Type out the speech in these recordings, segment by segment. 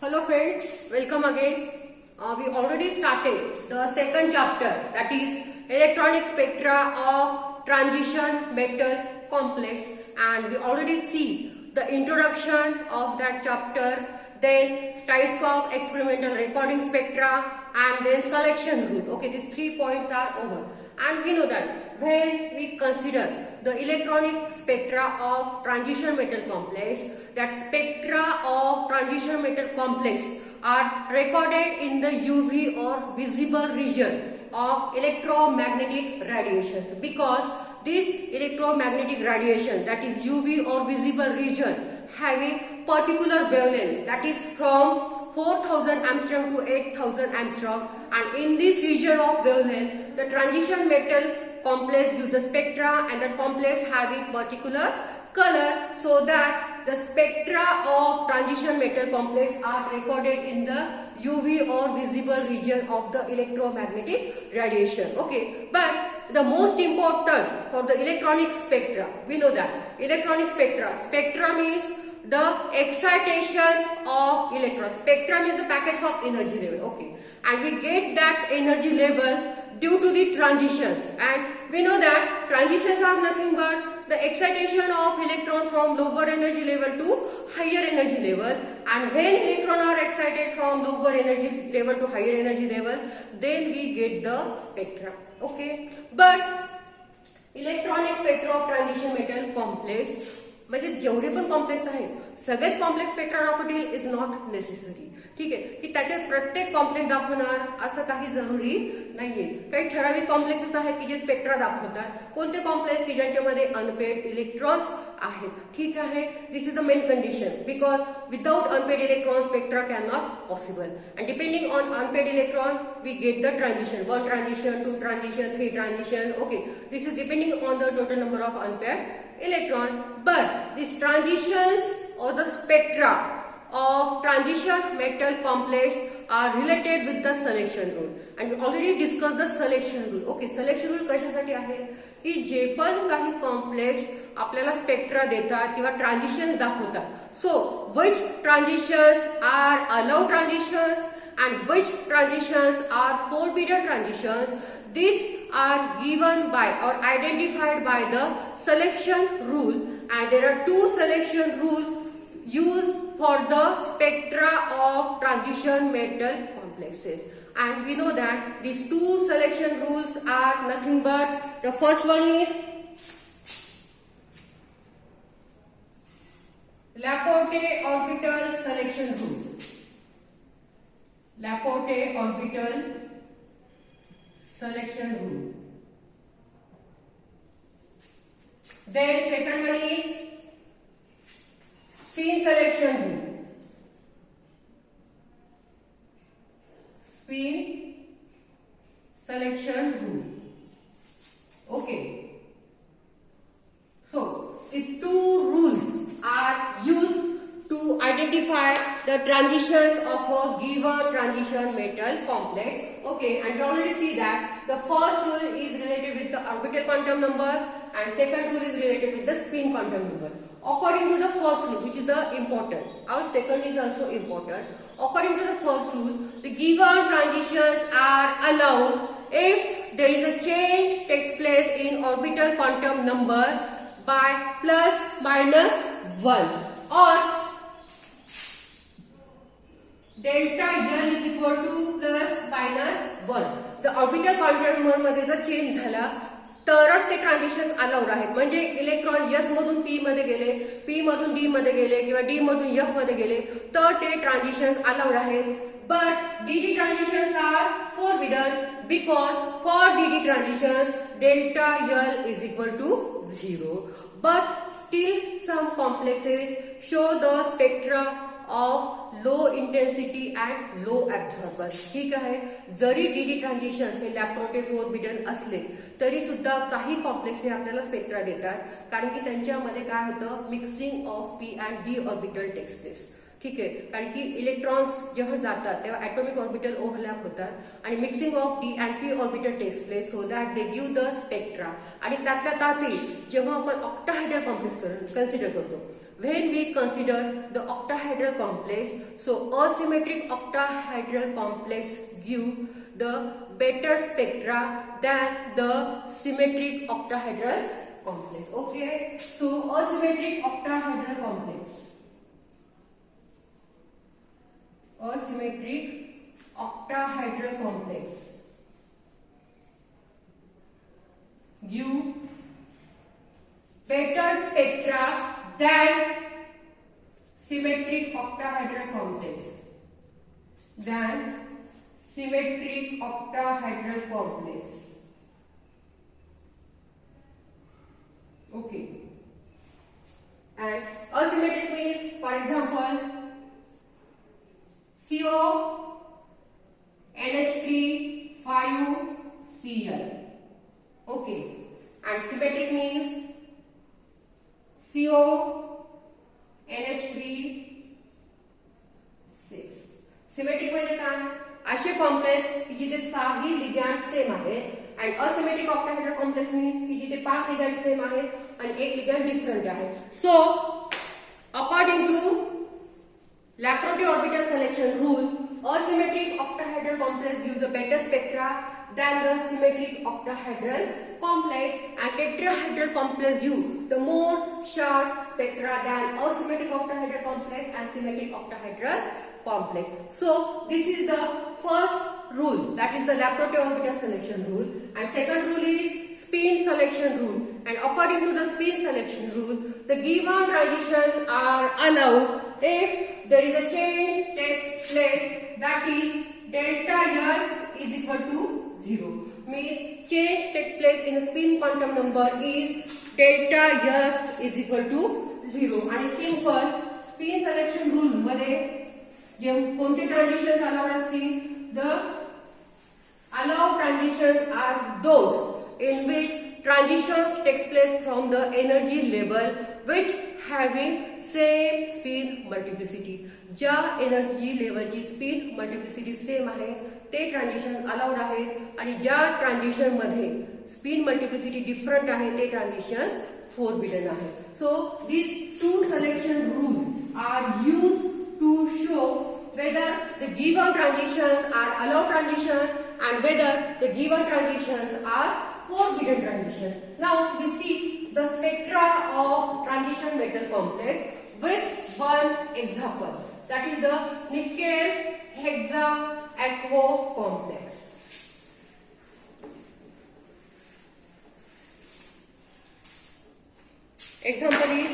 Hello friends, welcome again. We already started the second chapter, that is electronic spectra of transition metal complex, and we already see the introduction of that chapter, then types of experimental recording spectra, and then selection rule. Okay, these 3 points are over, and we know that when we consider the electronic spectra of transition metal complex, that spectra of transition metal complex are recorded in the UV or visible region of electromagnetic radiation, because this electromagnetic radiation, that is UV or visible region, having particular wavelength, that is from 4000 angstrom to 8000 angstrom, and in this region of wavelength the transition metal complex gives the spectra, and the complex having particular color, so that the spectra of transition metal complex are recorded in the UV or visible region of the electromagnetic radiation. Okay, but the most important for the electronic spectra, we know that electronic spectra means the excitation of electrons. Spectra means the packets of energy level. Okay, and we get that energy level due to the transitions, and we know that transitions are nothing but the excitation of electrons from lower energy level to higher energy level, and when electrons are excited from lower energy level to higher energy level, then we get the spectra. Okay, but electronic spectra of transition metal complex, म्हणजे जेवढे पण complex आहेत सगळेच complex spectra दाखवतील is not necessary. ठीक आहे, की त्याच्यात प्रत्येक कॉम्प्लेक्स दाखवणार असं काही जरुरी नाहीये. काही ठराविक कॉम्प्लेक्सेस आहेत की जे स्पेक्ट्रा दाखवतात. कोणते कॉम्प्लेक्स की ज्यांच्यामध्ये अनपेड इलेक्ट्रॉन्स आहेत. ठीक आहे, this is the main condition, because without unpaid electron spectra can not possible, and depending on unpaid electron we get the transition, 1 transition, 2 transition, 3 transition. Okay, this is depending on the total number of unpaid electron, but these transitions or the spectra of transition metal complex are related with the selection rule, and we already discussed the selection rule. Okay, selection rule कशासाठी आहे की जे पण काही complex आपल्याला spectra देतात किंवा transition दाखवतात, so which transitions are allowed transitions and which transitions are forbidden transitions, these are given by or identified by the selection rule, and there are 2 selection rules used for the spectra of transition metal complexes, and we know that these 2 selection rules are nothing but, the first one is Laporte orbital selection rule. Laporte orbital selection rule. Then second one is spin selection rule. Spin selection rule. Okay. So these 2 rules are used to identify the transitions of a given transition metal complex. Okay, and you already see that the first rule is related with the orbital quantum number, and second rule is related with the spin quantum number. According to the first rule, which is the important, our second is also important. According to the first rule, the given transitions are allowed if there is a change takes place in orbital quantum number by plus minus 1, or delta L is equal to plus minus 1. The orbital quantum number मध्ये जर change झाला तरच ते transitions allowed आहेत. म्हणजे electron S मधून P मध्ये गेले, P मधून D मध्ये गेले किंवा D मधून F मध्ये गेले तर ते ट्रान्झिशन्स अलाउड आहेत. But DD transitions are forbidden, because for DD transitions delta L is equal to 0. But still some complexes show the spectra of low intensity and low absorbance. ठीक आहे, जरी DD transitions हे लॅपोर्टे forbidden असले तरी सुद्धा काही complex हे आपल्याला spectra देतात, कारण की त्यांच्यामध्ये काय होतं, mixing of P and D orbital takes place. ठीक आहे, कारण की इलेक्ट्रॉन्स जेव्हा जातात तेव्हा ॲटॉमिक ऑर्बिटल ओव्हरलॅप होतात आणि mixing of D and P orbital takes place, so that they give the spectra. आणि त्यातल्या त्यातही जेव्हा आपण ऑक्टाहायड्रल कॉम्प्लेक्स कन्सिडर करतो, when we consider the octahedral complex, so asymmetric octahedral complex give the better spectra than the symmetric octahedral complex. Okay, so asymmetric octahedral complex. Asymmetric octahedral complex give better spectra than symmetric octahedral complex. Symmetric octahedral complex. Okay. And asymmetric means, for example, CO NH3 5Cl. Okay. And symmetric means CO NH3 6. Symmetric म्हणजे काय? असे complex की जिथे 6 ligand same आहेत आणि asymmetric octahedral complex means की जिथे 5 ligand same आहेत आणि एक लिगॅंड डिफरंट आहे. So according to Laporte orbital selection rule, asymmetric octahedral complex gives the better spectra than the symmetric octahedral complex, and tetrahedral complex give the more sharp spectra than asymmetric octahedral complex and symmetric octahedral complex. So this is the first rule, that is the Laporte orbital selection rule, and second rule is spin selection rule. And according to the spin selection rule, the given transitions are allowed if there is a change takes place, that is delta S is equal to 0. Means change takes place in a spin quantum number is delta S is equal to 0. And simple spin selection rule मध्ये जे कोणते transitions allowed असतील, the allowed transitions are those in which transitions takes place from the energy level which having same spin multiplicity. ज्या energy लेवलची spin multiplicity same आहे ते transition allowed आहेत आणि ज्या transition मध्ये स्पिन मल्टिप्लिसिटी डिफरंट आहे ते ट्रान्झिशन्स फोरबिडन आहे. सो these two selection rules are used to show whether the given transitions are allowed transition and whether the given transitions are forbidden transition. Now we see the spectra of transition metal complex with one example, that is the nickel hexa aquo complex. Example is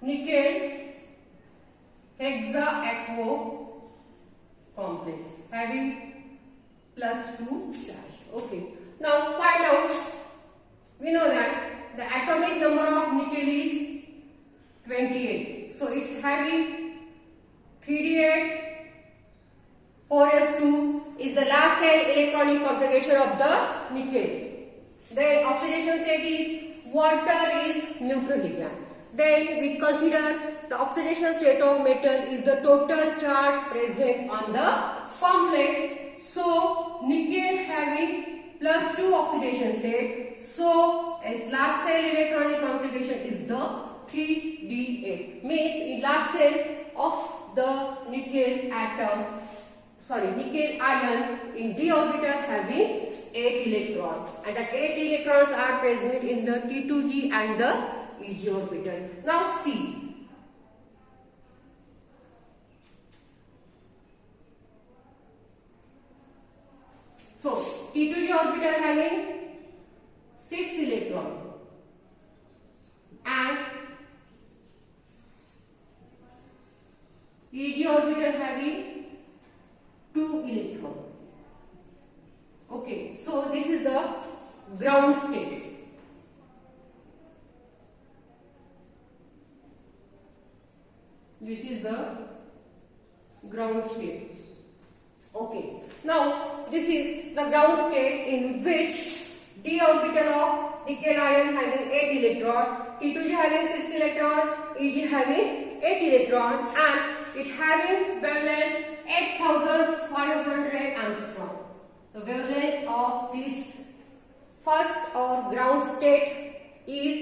nickel hexa aquo complex having +2 charge. Okay. Now find out. We know that the atomic number of nickel is 28. So it's having 3d8 4s2 is the last cell electronic configuration of the nickel. Then oxidation state is water is neutral ligand. Then we consider the oxidation state of metal is the total charge present on the complex. So nickel having +2 oxidation state. So its last cell electronic configuration is the 3d8. Means in last cell of the nickel ion in d orbital having 8 electrons, and the 8 electrons are present in the T2g and the Eg orbital. Now see. So T2g orbital having 6 electrons and Eg orbital having 2 electrons. Okay, so this is the ground state. This is the ground state. Okay, now this is the ground state in which d orbital of nickel ion having 8 electron, T2g having 6 electron, Eg having 8 electron, and it having wavelength 8500 angstrom. The wavelength of this first or ground state is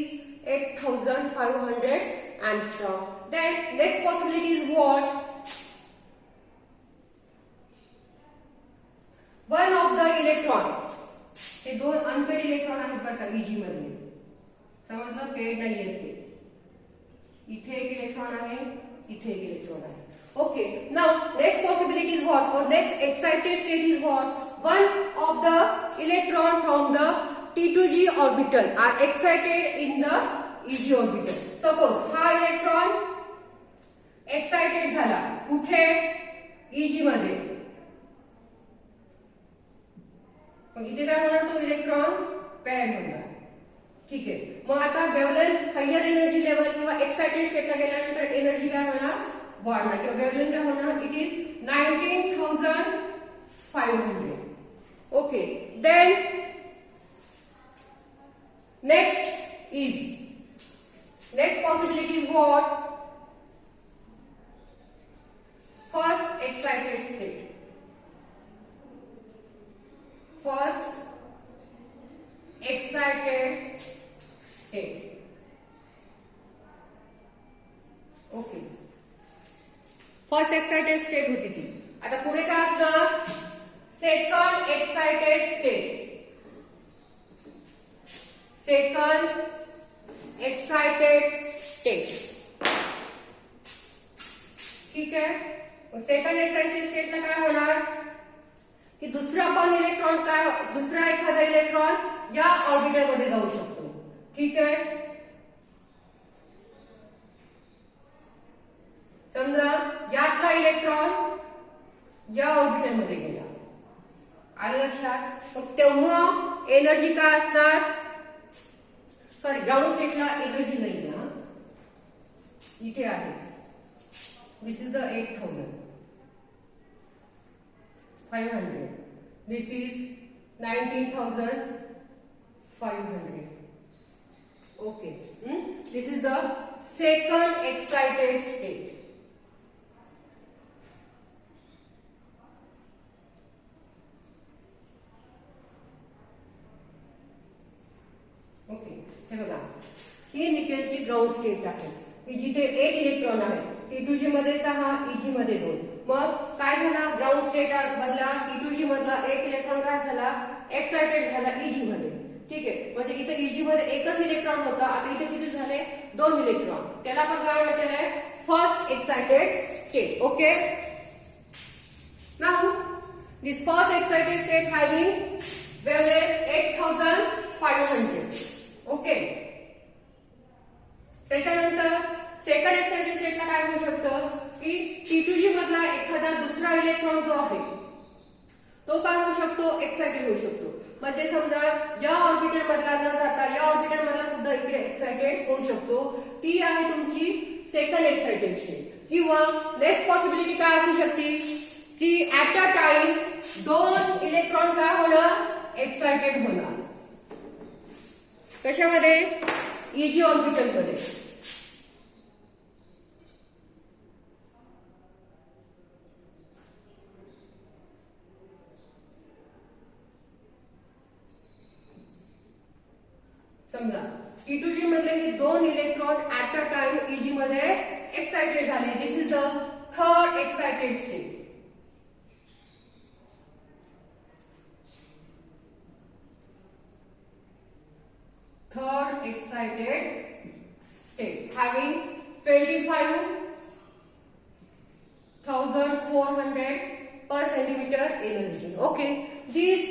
8500 angstrom. Then next possibility is what? One of the electron, हे दोन unpaired electron आहेत बरं का Eg मध्ये, समजलं? Paid नाही आहेत ते. इथे एक इलेक्ट्रॉन आहे, इथे एक इलेक्ट्रॉन आहे. Okay, now next possibility is what? Or next excited state is what? One of the electron from the T2g orbital are excited in the Eg orbital. Suppose हा इलेक्ट्रॉन excited झाला कुठे? Eg मध्ये. मग इथे काय होणार? तो electron pad होणार. ठीक आहे. मग आता वेवलेंथ हायर एनर्जी लेवल किंवा एक्साइटेड स्टेटला गेल्यानंतर एनर्जी काय होणार? वाढणार. किंवा वेवलेंथ काय होणार? It is 19500. Okay. Then next possibility is what? First excited state. First excited state. Okay. First excited state होती ती. आता पुढे काय असतं? Second excited state. Second excited state. ठीक आहे. सेकंड एक्साइटेड स्टेटला काय होणार? की दुसरा पण इलेक्ट्रॉन काय, दुसरा एखादा इलेक्ट्रॉन या ऑर्बिटल मध्ये जाऊ शकतो. ठीक आहे. समजा यातला इलेक्ट्रॉन या ऑर्बिटल मध्ये गेला. आलं लक्षात? मग तेव्हा एनर्जी काय असणार? सॉरी, ग्राउंड स्टेटला एनर्जी नाही ना, इथे आहे. This is the 8500. This is 19500. Okay. This is the second excited state. Okay. हे बघा, ही निकेलची ग्राउंड स्टेट आहे. ही जिथे एक इलेक्ट्रॉन आहे. T2g मध्ये 6, Eg मध्ये 2. मग काय झाला? ग्राउंड स्टेट बदला. T2g मधला एक इलेक्ट्रॉन काय झाला? एक्साइटेड झाला Eg मध्ये. ठीक आहे. म्हणजे इथे Eg मध्ये एकच इलेक्ट्रॉन होता, आता इथे किती झाले? 2 इलेक्ट्रॉन. त्याला आपण काय म्हटलेलं आहे? First excited state. Okay. Now this first excited state having wavelength 8500. Okay. त्याच्यानंतर सेकंड एक्साइटेड स्टेटला काय होऊ शकतं? की T2g मधला एखादा दुसरा इलेक्ट्रॉन जो आहे तो काय होऊ शकतो? एक्साइटेड होऊ शकतो. म्हणजे समजा या ऑर्बिटल मधला न जाता या ऑर्बिटल मधला सुद्धा इकडे एक्साइटेड होऊ शकतो. ती आहे तुमची सेकंड एक्साइटेड स्टेट. किंवा नेक्स्ट पॉसिबिलिटी काय असू शकते? की ऍट अ टाइम 2 इलेक्ट्रॉन काय होणार? एक्साइटेड होणार. कशामध्ये? Eg ऑर्बिटल मध्ये. समजा T2g मधले हे 2 electron at a time Eg मध्ये एक्साइटेड झाले. This is the third excited state. Third excited state having 25,400 per centimeter energy. Okay, these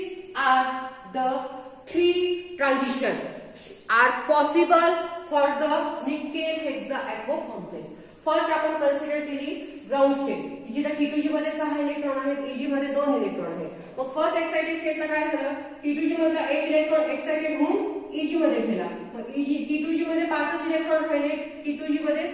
are the 3 transitions are possible for the nickel hexaacco complex. First आपण consider केली ground state, जिथे T2g मध्ये 6 electron आहेत, Eg मध्ये 2 electron आहेत. मग first excited स्टेटला काय झालं? T2g मधला एक इलेक्ट्रॉन एक्साइटेड होऊन Eg मध्ये गेला. मग T2g मध्ये 5 इलेक्ट्रॉन राहिले, T2g मध्ये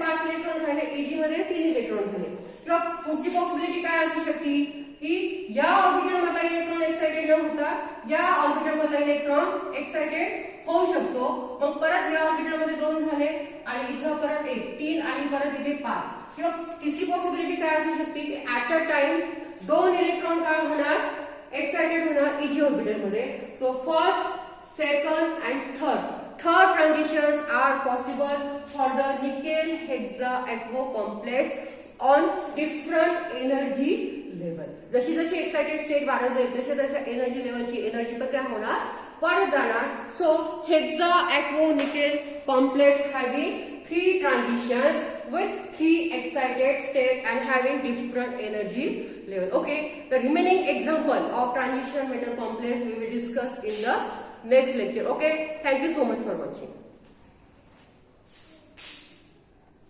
5 इलेक्ट्रॉन राहिले, Eg मध्ये 3 इलेक्ट्रॉन झाले. किंवा पुढची पॉसिबिलिटी काय असू शकते? की या ऑर्बिटल मधला इलेक्ट्रॉन एक्साइटेड न होता या ऑर्बिटल मधला इलेक्ट्रॉन एक्साइटेड होऊ शकतो. मग परत या ऑर्बिटल मध्ये 2 झाले आणि इथं परत 1, 3 आणि परत इथे 5. किंवा तिसरी पॉसिबिलिटी काय असू शकते? की ऍट अ टाइम 2 इलेक्ट्रॉन काय होणार? एक्साइटेड होणार इजी ऑर्बिटल मध्ये. So first, second and third transitions are possible for the nickel hexa aquo complex on different energy level. जशी जशी एक्साइटेड स्टेट वाढत जाईल तशा तशा एनर्जी लेवलची एनर्जी काय होणार, वाढत जाणार. सो hexa aquo nickel complex having 3 transitions with 3 excited state and having different energy level. Okay, the remaining example of transition metal complex we will discuss in the next lecture. Okay, thank you so much for watching.